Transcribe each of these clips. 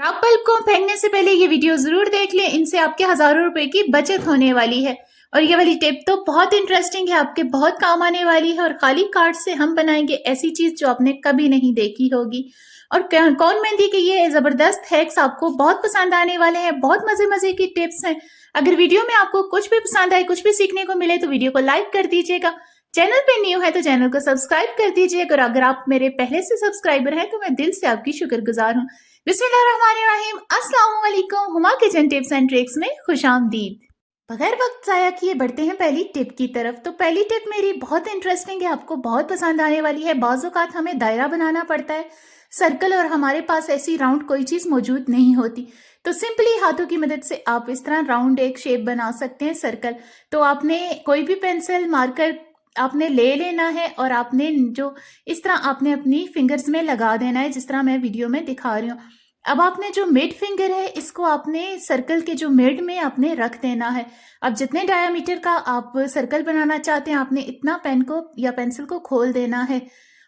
आप बल्ब को फेंकने से पहले ये वीडियो जरूर देख लें, इनसे आपके हजारों रुपए की बचत होने वाली है। और ये वाली टिप तो बहुत इंटरेस्टिंग है, आपके बहुत काम आने वाली है। और खाली कार्ड से हम बनाएंगे ऐसी चीज जो आपने कभी नहीं देखी होगी। और कौन मेहंदी के ये जबरदस्त हैक्स आपको बहुत पसंद आने वाले हैं, बहुत मजे मजे की टिप्स हैं। अगर वीडियो में आपको कुछ भी पसंद आए, कुछ भी सीखने को मिले तो वीडियो को लाइक कर दीजिएगा। चैनल पे न्यू है तो चैनल को सब्सक्राइब कर दीजिएगा। और अगर आप मेरे पहले से सब्सक्राइबर हैं तो मैं दिल से आपकी शुक्रगुजार हूँ। बिस्मिल्लाहिर्रहमानिर्रहीम, अस्सलाम वालेकुम। Huma kitchen tips and tricks में खुशामदीद। बगैर वक्त जाया किए बढ़ते हैं पहली टिप की तरफ। तो पहली टिप मेरी बहुत इंटरेस्टिंग है, आपको बहुत पसंद आने वाली है। बाज़-औक़ात हमें दायरा बनाना पड़ता है, सर्कल, और हमारे पास ऐसी राउंड कोई चीज़ मौजूद नहीं होती। तो सिंपली हाथों की मदद से आप इस तरह राउंड एक शेप बना सकते हैं, सर्कल। तो आपने कोई भी पेंसिल मार्कर आपने ले लेना है और आपने जो इस तरह आपने अपनी फिंगर्स में लगा देना है, जिस तरह मैं वीडियो में दिखा रही हूँ। अब आपने जो मिड फिंगर है इसको आपने सर्कल के जो मिड में आपने रख देना है। अब जितने डायामीटर का आप सर्कल बनाना चाहते हैं, आपने इतना पेन को या पेंसिल को खोल देना है।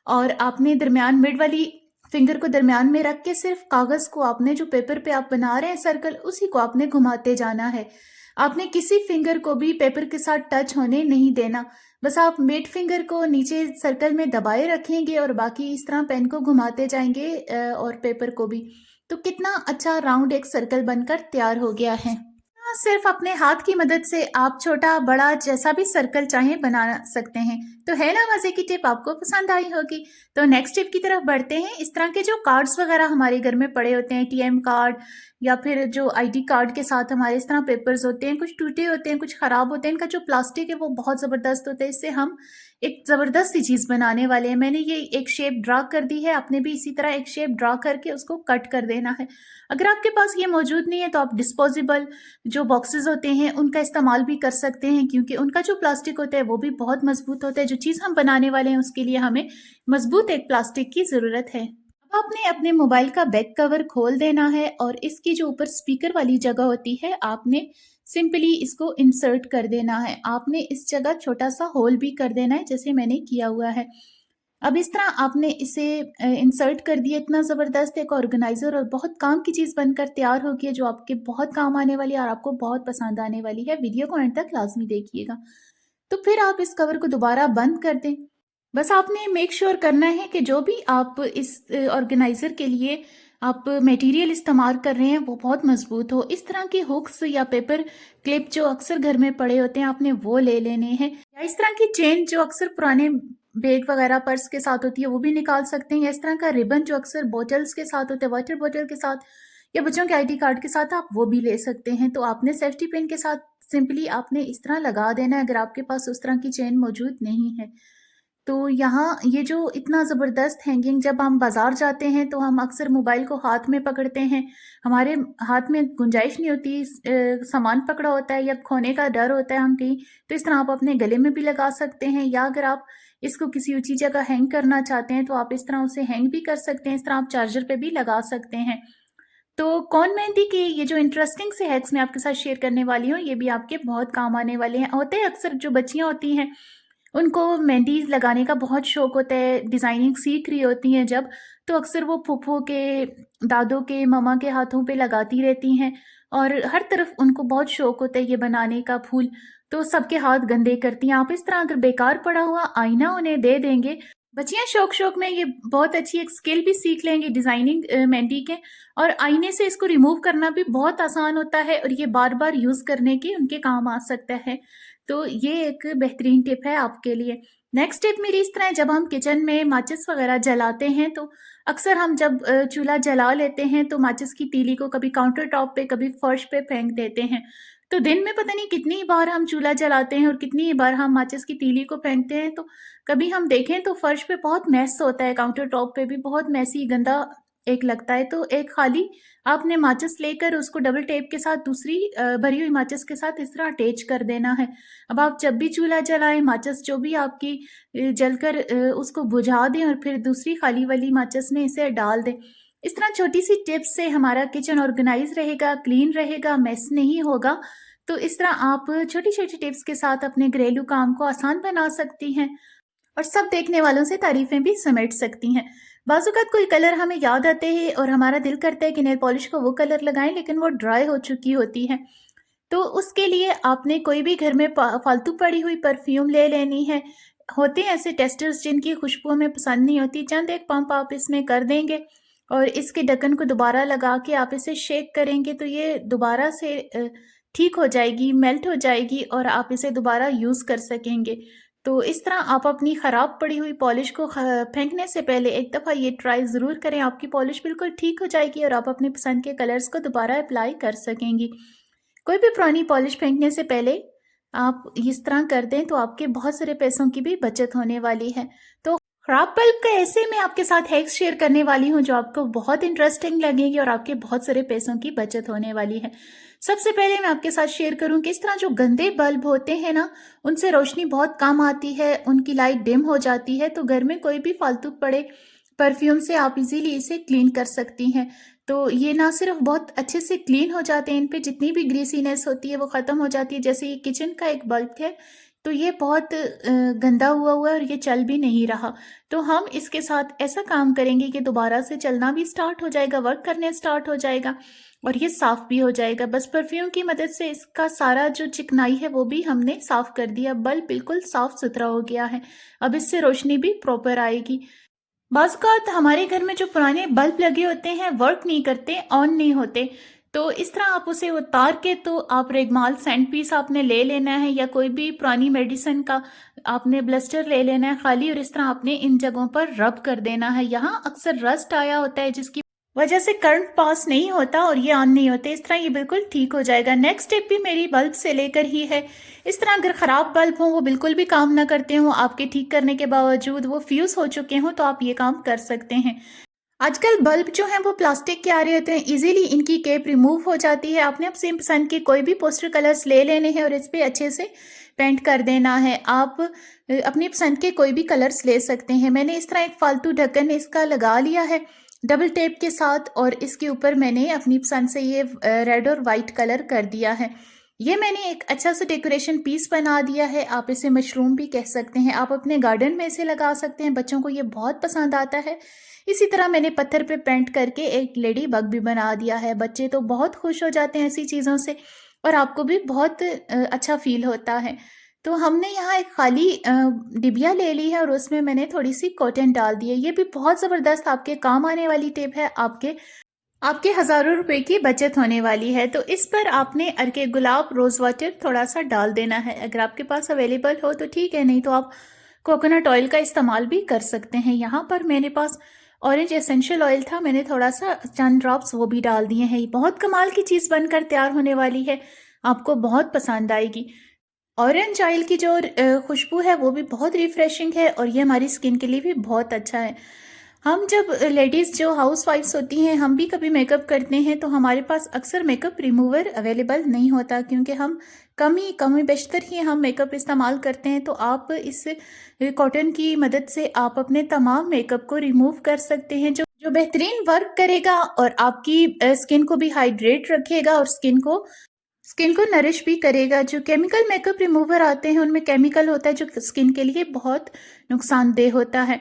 और आपने दरमियान मिड वाली फिंगर को दरमियान में रख के सिर्फ कागज को आपने जो पेपर पे आप बना रहे हैं सर्कल, उसी को आपने घुमाते जाना है। आपने किसी फिंगर को भी पेपर के साथ टच होने नहीं देना। बस आप मिड फिंगर को नीचे सर्कल में दबाए रखेंगे और बाकी इस तरह पेन को घुमाते जाएंगे और पेपर को भी। तो कितना अच्छा राउंड एक सर्कल बनकर तैयार हो गया है। सिर्फ अपने हाथ की मदद से आप छोटा बड़ा जैसा भी सर्कल चाहें बना सकते हैं। तो है ना मजे की टिप, आपको पसंद आई होगी। तो नेक्स्ट टिप की तरफ बढ़ते हैं। इस तरह के जो कार्ड्स वगैरह हमारे घर में पड़े होते हैं, एटीएम कार्ड या फिर जो आईडी कार्ड के साथ हमारे इस तरह पेपर्स होते हैं, कुछ टूटे होते हैं, कुछ खराब होते हैं। इनका जो प्लास्टिक है वो बहुत जबरदस्त होता है, इससे हम एक जबरदस्त सी चीज बनाने वाले हैं। मैंने ये एक शेप ड्रा कर दी है, आपने भी इसी तरह एक शेप ड्रा करके उसको कट कर देना है। अगर आपके पास ये मौजूद नहीं है तो आप डिस्पोजेबल जो बॉक्सेस होते हैं उनका इस्तेमाल भी कर सकते हैं, क्योंकि उनका जो प्लास्टिक होता है वो भी बहुत मजबूत होता है। जो चीज़ हम बनाने वाले हैं उसके लिए हमें मजबूत एक प्लास्टिक की ज़रूरत है। अब आपने अपने मोबाइल का बैक कवर खोल देना है और इसकी जो ऊपर स्पीकर वाली जगह होती है, आपने सिंपली इसको इंसर्ट कर देना है। आपने इस जगह छोटा सा होल भी कर देना है, जैसे मैंने किया हुआ है। अब इस तरह आपने इसे इंसर्ट कर दिया। इतना ज़बरदस्त एक ऑर्गेनाइज़र और बहुत काम की चीज़ बनकर तैयार होगी है, जो आपके बहुत काम आने वाली है और आपको बहुत पसंद आने वाली है। वीडियो को अंत तक लाज़मी देखिएगा। तो फिर आप इस कवर को दोबारा बंद कर दें। बस आपने मेक श्योर करना है कि जो भी आप इस ऑर्गेनाइज़र के लिए आप मटेरियल इस्तेमाल कर रहे हैं वो बहुत मजबूत हो। इस तरह के हुक्स या पेपर क्लिप जो अक्सर घर में पड़े होते हैं, आपने वो ले लेने हैं। या इस तरह की चेन जो अक्सर पुराने बैग वगैरह पर्स के साथ होती है वो भी निकाल सकते हैं। या इस तरह का रिबन जो अक्सर बोटल्स के साथ होता है, वाटर बोतल के साथ या बच्चों के आईडी कार्ड के साथ, आप वो भी ले सकते हैं। तो आपने सेफ्टी पिन के साथ सिंपली आपने इस तरह लगा देना है, अगर आपके पास उस तरह की चेन मौजूद नहीं है। तो यहाँ ये जो इतना ज़बरदस्त हैंगिंग, जब हम बाज़ार जाते हैं तो हम अक्सर मोबाइल को हाथ में पकड़ते हैं, हमारे हाथ में गुंजाइश नहीं होती, सामान पकड़ा होता है या खोने का डर होता है हम कहीं। तो इस तरह आप अपने गले में भी लगा सकते हैं, या अगर आप इसको किसी ऊंची जगह हैंग करना चाहते हैं तो आप इस तरह उसे हैंग भी कर सकते हैं। इस तरह आप चार्जर पे भी लगा सकते हैं। तो कौन मेहंदी के ये जो इंटरेस्टिंग से हैक्स मैं आपके साथ शेयर करने वाली हूँ, ये भी आपके बहुत काम आने वाले हैं। होते हैं अक्सर जो बच्चियाँ होती हैं उनको मेहंदी लगाने का बहुत शौक होता है, डिज़ाइनिंग सीख रही होती हैं जब, तो अक्सर वो फूफू के, दादों के, ममा के हाथों पे लगाती रहती हैं। और हर तरफ उनको बहुत शौक होता है ये बनाने का फूल, तो सबके हाथ गंदे करती हैं। आप इस तरह अगर बेकार पड़ा हुआ आईना उन्हें दे देंगे, बच्चियां शौक शौक में ये बहुत अच्छी एक स्किल भी सीख लेंगी डिज़ाइनिंग मेहंदी के। और आईने से इसको रिमूव करना भी बहुत आसान होता है और ये बार बार यूज़ करने के उनके काम आ सकता है। तो ये एक बेहतरीन टिप है आपके लिए। नेक्स्ट टिप मेरी इस तरह है, जब हम किचन में माचिस वगैरह जलाते हैं तो अक्सर हम जब चूल्हा जला लेते हैं तो माचिस की तीली को कभी काउंटर टॉप पे कभी फर्श पे फेंक देते हैं। तो दिन में पता नहीं कितनी बार हम चूल्हा जलाते हैं और कितनी बार हम माचिस की तीली को फेंकते हैं। तो कभी हम देखें तो फर्श पे बहुत मैस होता है, काउंटर टॉप पे भी बहुत मैसी गंदा एक लगता है। तो एक खाली आपने माचिस लेकर उसको डबल टेप के साथ दूसरी भरी हुई माचिस के साथ इस तरह अटैच कर देना है। अब आप जब भी चूल्हा जलाएं, माचिस जो भी आपकी जलकर उसको बुझा दें और फिर दूसरी खाली वाली माचिस में इसे डाल दें। इस तरह छोटी सी टिप्स से हमारा किचन ऑर्गेनाइज रहेगा, क्लीन रहेगा, मेस नहीं होगा। तो इस तरह आप छोटी छोटी टिप्स के साथ अपने घरेलू काम को आसान बना सकती हैं और सब देखने वालों से तारीफें भी समेट सकती हैं। बाज़-औक़ात कोई कलर हमें याद आते हैं और हमारा दिल करता है कि नेल पॉलिश को वो कलर लगाएँ, लेकिन वो ड्राई हो चुकी होती है। तो उसके लिए आपने कोई भी घर में फालतू पड़ी हुई परफ्यूम ले लेनी है। होते हैं ऐसे टेस्टर्स जिनकी खुशबू हमें पसंद नहीं होती, चंद एक पंप आप इसमें कर देंगे और इसके ढक्कन को दोबारा लगा के आप इसे शेक करेंगे तो ये दोबारा से ठीक हो जाएगी, मेल्ट हो जाएगी और आप इसे दोबारा यूज़ कर सकेंगे। तो इस तरह आप अपनी ख़राब पड़ी हुई पॉलिश को फेंकने से पहले एक दफ़ा ये ट्राई ज़रूर करें, आपकी पॉलिश बिल्कुल ठीक हो जाएगी और आप अपनी पसंद के कलर्स को दोबारा अप्लाई कर सकेंगी। कोई भी पुरानी पॉलिश फेंकने से पहले आप इस तरह कर दें तो आपके बहुत सारे पैसों की भी बचत होने वाली है। तो खराब बल्ब का ऐसे मैं आपके साथ हैक्स शेयर करने वाली हूँ जो आपको बहुत इंटरेस्टिंग लगेगी और आपके बहुत सारे पैसों की बचत होने वाली है। सबसे पहले मैं आपके साथ शेयर करूँ कि इस तरह जो गंदे बल्ब होते हैं ना, उनसे रोशनी बहुत कम आती है, उनकी लाइट डिम हो जाती है, तो घर में कोई भी फालतू पड़े परफ्यूम से आप इजीली इसे क्लीन कर सकती हैं। तो ये ना सिर्फ बहुत अच्छे से क्लीन हो जाते हैं, इन पे जितनी भी ग्रीसीनेस होती है वो ख़त्म हो जाती है। जैसे ये किचन का एक बल्ब है, तो ये बहुत गंदा हुआ है और ये चल भी नहीं रहा। तो हम इसके साथ ऐसा काम करेंगे कि दोबारा से चलना भी स्टार्ट हो जाएगा, वर्क करने स्टार्ट हो जाएगा और ये साफ़ भी हो जाएगा। बस परफ्यूम की मदद से इसका सारा जो चिकनाई है वो भी हमने साफ़ कर दिया। बल्ब बिल्कुल साफ़-सुथरा हो गया है। अब इससे रोशनी भी प्रॉपर आएगी। बाज़-औक़ात हमारे घर में जो पुराने बल्ब लगे होते हैं वर्क नहीं करते, ऑन नहीं होते, तो इस तरह आप उसे उतार के तो आप रेगमाल सैंड पीस आपने ले लेना है या कोई भी पुरानी मेडिसिन का आपने ब्लस्टर ले लेना है खाली और इस तरह आपने इन जगहों पर रब कर देना है। यहाँ अक्सर रस्ट आया होता है जिसकी वजह से करंट पास नहीं होता और ये ऑन नहीं होते। इस तरह ये बिल्कुल ठीक हो जाएगा। नेक्स्ट स्टेप भी मेरी बल्ब से लेकर ही है। इस तरह अगर ख़राब बल्ब हों, वो बिल्कुल भी काम ना करते हों, आपके ठीक करने के बावजूद वो फ्यूज़ हो चुके हों, तो आप ये काम कर सकते हैं। आजकल बल्ब जो हैं वो प्लास्टिक के आ रहे होते हैं, इजीली इनकी केप रिमूव हो जाती है। आपने अपनी पसंद के कोई भी पोस्टर कलर्स ले लेने हैं और इस पे अच्छे से पेंट कर देना है। आप अपनी पसंद के कोई भी कलर्स ले सकते हैं। मैंने इस तरह एक फालतू ढक्कन इसका लगा लिया है डबल टेप के साथ और इसके ऊपर मैंने अपनी पसंद से ये रेड और वाइट कलर कर दिया है। ये मैंने एक अच्छा सा डेकोरेशन पीस बना दिया है। आप इसे मशरूम भी कह सकते हैं। आप अपने गार्डन में इसे लगा सकते हैं, बच्चों को ये बहुत पसंद आता है। इसी तरह मैंने पत्थर पे पेंट करके एक लेडी बग भी बना दिया है। बच्चे तो बहुत खुश हो जाते हैं ऐसी चीज़ों से और आपको भी बहुत अच्छा फील होता है। तो हमने यहाँ एक खाली डिबिया ले ली है और उसमें मैंने थोड़ी सी कॉटन डाल दी है। ये भी बहुत ज़बरदस्त आपके काम आने वाली टिप है। आपके हज़ारों रुपए की बचत होने वाली है। तो इस पर आपने अर्के गुलाब रोज़ वाटर थोड़ा सा डाल देना है। अगर आपके पास अवेलेबल हो तो ठीक है, नहीं तो आप कोकोनट ऑयल का इस्तेमाल भी कर सकते हैं। यहाँ पर मेरे पास ऑरेंज एसेंशियल ऑयल था, मैंने थोड़ा सा चंद ड्रॉप्स वो भी डाल दिए हैं। बहुत कमाल की चीज़ बनकर तैयार होने वाली है, आपको बहुत पसंद आएगी। ऑरेंज ऑयल की जो खुशबू है वो भी बहुत रिफ्रेशिंग है और ये हमारी स्किन के लिए भी बहुत अच्छा है। हम जब लेडीज़ जो हाउस वाइफ्स होती हैं, हम भी कभी मेकअप करते हैं तो हमारे पास अक्सर मेकअप रिमूवर अवेलेबल नहीं होता, क्योंकि हम कम बेशतर ही हम मेकअप इस्तेमाल करते हैं। तो आप इस कॉटन की मदद से आप अपने तमाम मेकअप को रिमूव कर सकते हैं, जो बेहतरीन वर्क करेगा और आपकी स्किन को भी हाइड्रेट रखेगा और स्किन को नरिश भी करेगा। जो केमिकल मेकअप रिमूवर आते हैं उनमें केमिकल होता है जो स्किन के लिए बहुत नुकसानदेह होता है।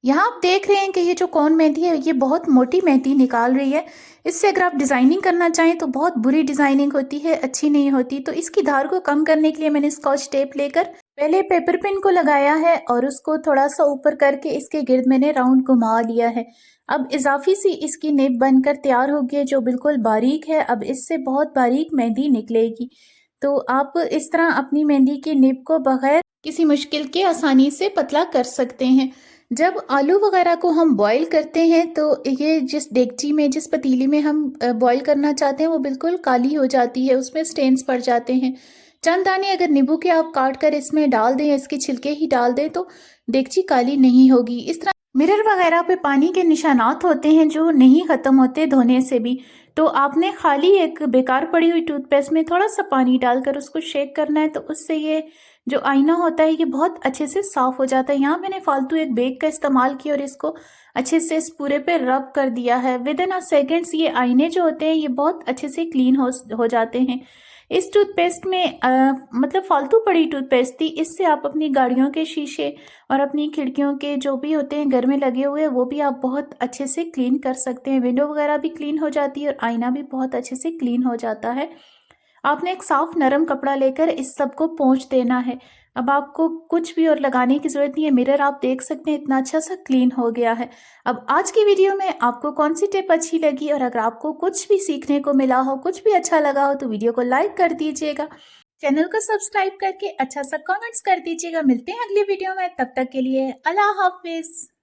यहाँ आप देख रहे हैं कि ये जो कौन मेहंदी है ये बहुत मोटी मेहंदी निकाल रही है। इससे अगर आप डिज़ाइनिंग करना चाहें तो बहुत बुरी डिज़ाइनिंग होती है, अच्छी नहीं होती। तो इसकी धार को कम करने के लिए मैंने स्कॉच टेप लेकर पहले पेपर पिन को लगाया है और उसको थोड़ा सा ऊपर करके इसके गिर्द मैंने राउंड घुमा लिया है। अब इजाफी सी इसकी निब बनकर तैयार होगी जो बिल्कुल बारीक है। अब इससे बहुत बारीक मेहंदी निकलेगी। तो आप इस तरह अपनी मेहंदी की निब को बगैर किसी मुश्किल के आसानी से पतला कर सकते हैं। जब आलू वगैरह को हम बॉईल करते हैं तो ये जिस देगची में, जिस पतीली में हम बॉईल करना चाहते हैं वो बिल्कुल काली हो जाती है, उसमें स्टेन्स पड़ जाते हैं। चंद दाने अगर नींबू के आप काट कर इसमें डाल दें, इसके छिलके ही डाल दें तो देगची काली नहीं होगी। इस तरह मिरर वगैरह पे पानी के निशानात होते हैं जो नहीं ख़त्म होते धोने से भी, तो आपने खाली एक बेकार पड़ी हुई टूथपेस्ट में थोड़ा सा पानी डालकर उसको शेक करना है, तो उससे ये जो आईना होता है ये बहुत अच्छे से साफ़ हो जाता है। यहाँ मैंने फालतू एक बेग का इस्तेमाल किया और इसको अच्छे से इस पूरे पे रब कर दिया है। विद इन अ सेकेंड्स ये आईने जो होते हैं ये बहुत अच्छे से क्लीन हो जाते हैं। इस टूथपेस्ट में मतलब फालतू पड़ी टूथपेस्ट थी, इससे आप अपनी गाड़ियों के शीशे और अपनी खिड़कियों के जो भी होते हैं घर में लगे हुए वो भी आप बहुत अच्छे से क्लीन कर सकते हैं। विंडो वगैरह भी क्लीन हो जाती है और आईना भी बहुत अच्छे से क्लीन हो जाता है। आपने एक साफ नरम कपड़ा लेकर इस सब को पोंछ देना है। अब आपको कुछ भी और लगाने की ज़रूरत नहीं है। मिरर आप देख सकते हैं इतना अच्छा सा क्लीन हो गया है। अब आज की वीडियो में आपको कौन सी टिप अच्छी लगी और अगर आपको कुछ भी सीखने को मिला हो, कुछ भी अच्छा लगा हो तो वीडियो को लाइक कर दीजिएगा। चैनल को सब्सक्राइब करके अच्छा सा कमेंट्स कर दीजिएगा। मिलते हैं अगली वीडियो में, तब तक के लिए अल्लाह हाफिज़।